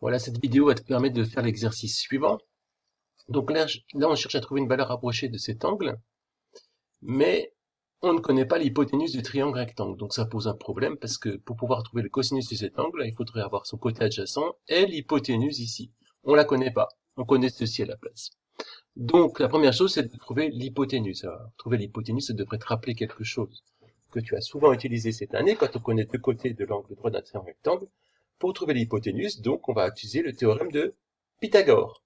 Voilà, cette vidéo va te permettre de faire l'exercice suivant. Donc là, on cherche à trouver une valeur approchée de cet angle, mais on ne connaît pas l'hypoténuse du triangle rectangle. Donc ça pose un problème parce que pour pouvoir trouver le cosinus de cet angle, il faudrait avoir son côté adjacent et l'hypoténuse ici. On la connaît pas. On connaît ceci à la place. Donc la première chose, c'est de trouver l'hypoténuse. Alors, trouver l'hypoténuse, ça devrait te rappeler quelque chose que tu as souvent utilisé cette année quand on connaît deux côtés de l'angle droit d'un triangle rectangle. Pour trouver l'hypoténuse, donc, on va utiliser le théorème de Pythagore.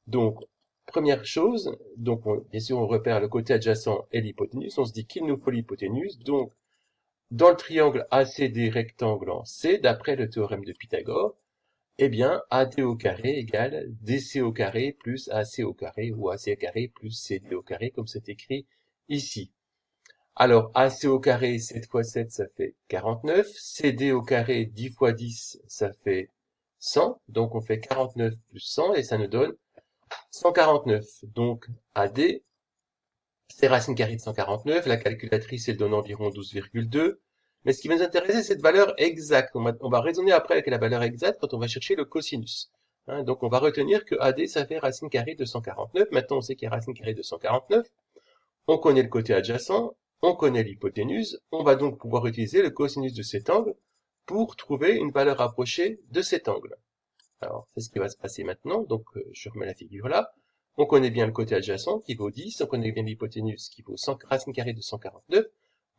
Donc, première chose, donc, bien sûr, on repère le côté adjacent et l'hypoténuse. On se dit qu'il nous faut l'hypoténuse. Donc, dans le triangle ACD rectangle en C, d'après le théorème de Pythagore, eh bien, AD au carré égale DC au carré plus AC au carré, ou AC au carré plus CD au carré, comme c'est écrit ici. Alors, AC au carré, 7 fois 7, ça fait 49. CD au carré, 10 fois 10, ça fait 100. Donc, on fait 49 plus 100 et ça nous donne 149. Donc, AD, c'est racine carrée de 149. La calculatrice, elle donne environ 12,2. Mais ce qui va nous intéresser, c'est cette valeur exacte. On va raisonner après avec la valeur exacte quand on va chercher le cosinus. Donc, on va retenir que AD, ça fait racine carrée de 149. Maintenant, on sait qu'il y a racine carrée de 149. On connaît le côté adjacent. On connaît l'hypoténuse, on va donc pouvoir utiliser le cosinus de cet angle pour trouver une valeur approchée de cet angle. Alors, c'est ce qui va se passer maintenant, donc je remets la figure là. On connaît bien le côté adjacent qui vaut 10, on connaît bien l'hypoténuse qui vaut 100, racine carrée de 149.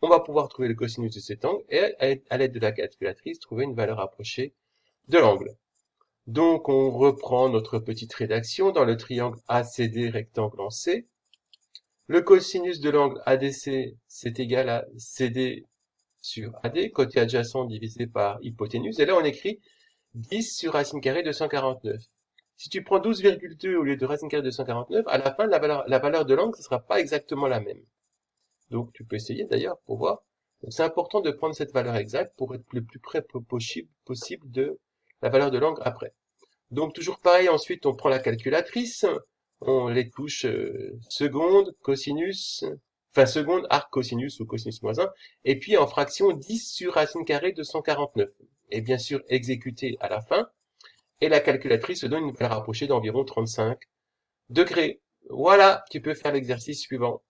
On va pouvoir trouver le cosinus de cet angle et, à l'aide de la calculatrice, trouver une valeur approchée de l'angle. Donc, on reprend notre petite rédaction dans le triangle ACD rectangle en C. Le cosinus de l'angle ADC, c'est égal à CD sur AD, côté adjacent divisé par hypoténuse. Et là, on écrit 10 sur racine carrée de 149. Si tu prends 12,2 au lieu de racine carrée de 149, à la fin, la valeur de l'angle ne sera pas exactement la même. Donc, tu peux essayer d'ailleurs pour voir. C'est important de prendre cette valeur exacte pour être le plus près possible de la valeur de l'angle après. Donc, toujours pareil, ensuite, on prend la calculatrice. On les touche seconde, cosinus, enfin seconde, arc cosinus ou cosinus moins 1, et puis en fraction 10 sur racine carrée de 149. Et bien sûr exécuté à la fin, et la calculatrice donne une valeur approchée d'environ 35 degrés. Voilà, tu peux faire l'exercice suivant.